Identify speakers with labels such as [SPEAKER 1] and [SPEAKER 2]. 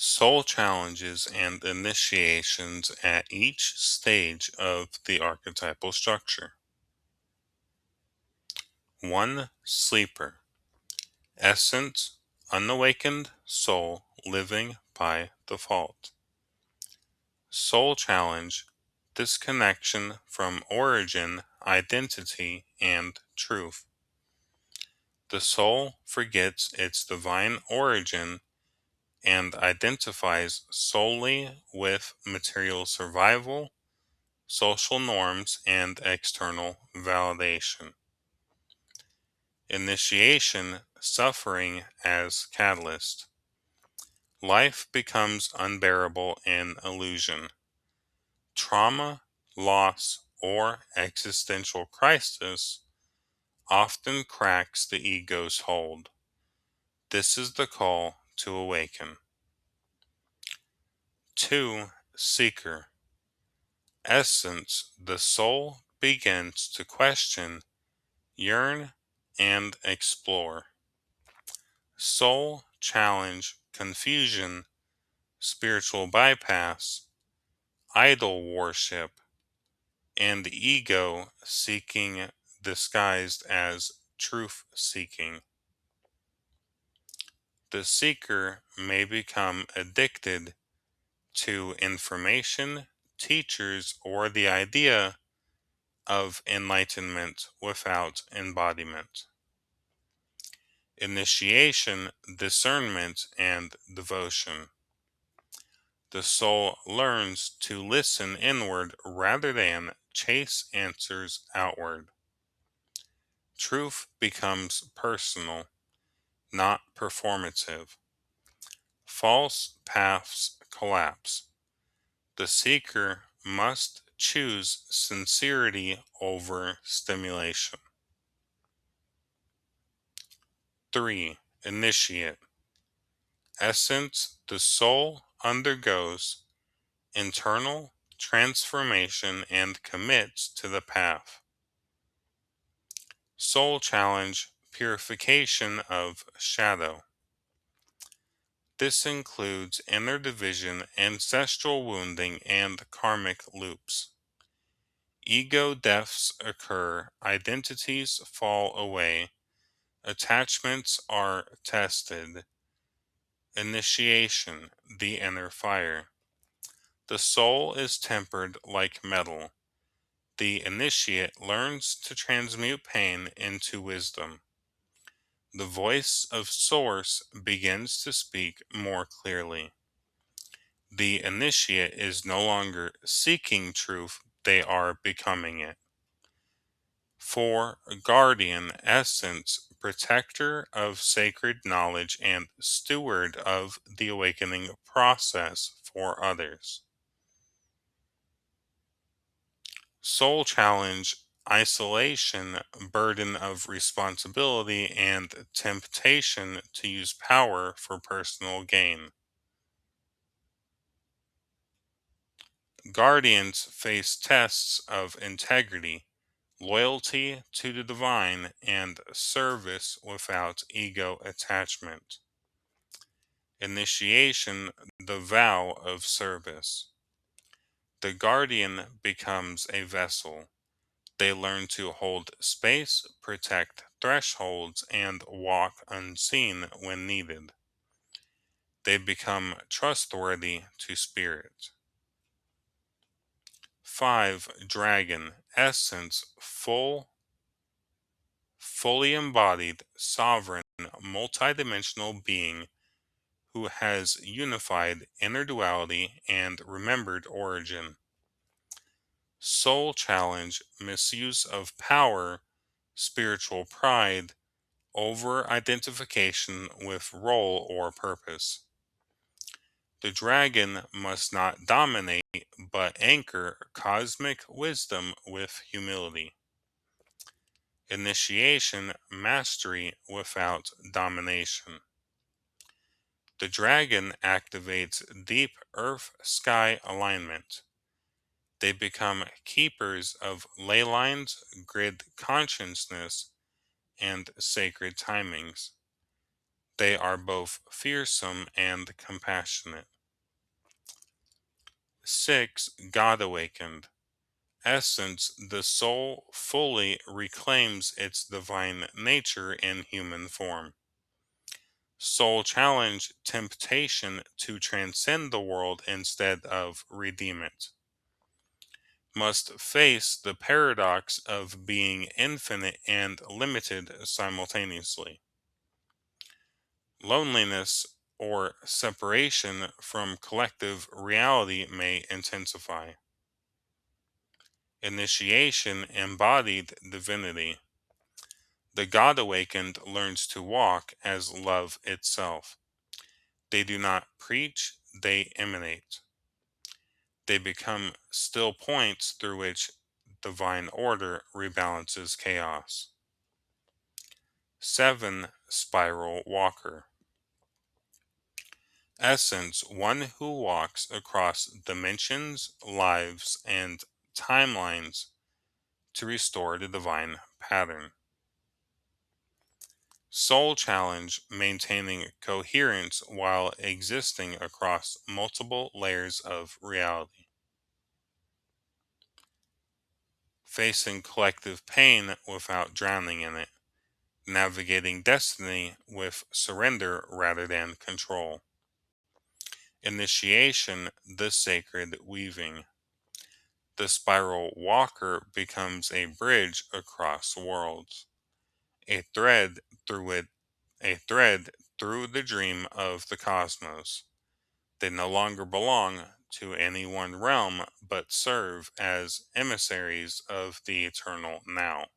[SPEAKER 1] Soul challenges and initiations at each stage of the archetypal structure. 1. Sleeper. Essence, unawakened soul living by default. Soul challenge, disconnection from origin, identity, and truth. The soul forgets its divine origin and identifies solely with material survival, social norms, and external validation. Initiation, suffering as catalyst. Life becomes unbearable in illusion. Trauma, loss, or existential crisis often cracks the ego's hold. This is the call to awaken. 2. Seeker. Essence, the soul begins to question, yearn, and explore. Soul challenge, confusion, spiritual bypass, idol worship, and ego seeking disguised as truth seeking. The seeker may become addicted to information, teachers, or the idea of enlightenment without embodiment. Initiation, discernment, and devotion. The soul learns to listen inward rather than chase answers outward. Truth becomes personal, not performative. False paths collapse. The seeker must choose sincerity over stimulation. 3. Initiate. Essence, the soul undergoes internal transformation and commits to the path. Soul challenge, purification of shadow. This includes inner division, ancestral wounding, and karmic loops. Ego deaths occur, identities fall away, attachments are tested. Initiation, the inner fire. The soul is tempered like metal. The initiate learns to transmute pain into wisdom. The voice of Source begins to speak more clearly. The initiate is no longer seeking truth, they are becoming it. 4. Guardian, essence, protector of sacred knowledge, and steward of the awakening process for others. Soul challenge, isolation, burden of responsibility, and temptation to use power for personal gain. Guardians face tests of integrity, loyalty to the divine, and service without ego attachment. Initiation, the vow of service. The guardian becomes a vessel. They learn to hold space, protect thresholds, and walk unseen when needed. They become trustworthy to spirit. 5. Dragon, essence, fully embodied, sovereign, multidimensional being who has unified inner duality and remembered origin. Soul challenge, misuse of power, spiritual pride, over identification with role or purpose. The dragon must not dominate but anchor cosmic wisdom with humility. Initiation, mastery without domination. The dragon activates deep earth-sky alignment. They become keepers of ley lines, grid consciousness, and sacred timings. They are both fearsome and compassionate. 6. God awakened. Essence, the soul fully reclaims its divine nature in human form. Soul challenge temptation to transcend the world instead of redeem it. Must face the paradox of being infinite and limited simultaneously. Loneliness or separation from collective reality may intensify. Initiation embodied divinity. The God awakened learns to walk as love itself. They do not preach, they emanate. They become still points through which divine order rebalances chaos. 7. Spiral Walker. Essence, one who walks across dimensions, lives, and timelines to restore the divine pattern. Soul challenge, maintaining coherence while existing across multiple layers of reality. Facing collective pain without drowning in it. Navigating destiny with surrender rather than control. Initiation, the sacred weaving. The spiral walker becomes a bridge across worlds, a thread through it, a thread through the dream of the cosmos. They no longer belong to any one realm, but serve as emissaries of the eternal now.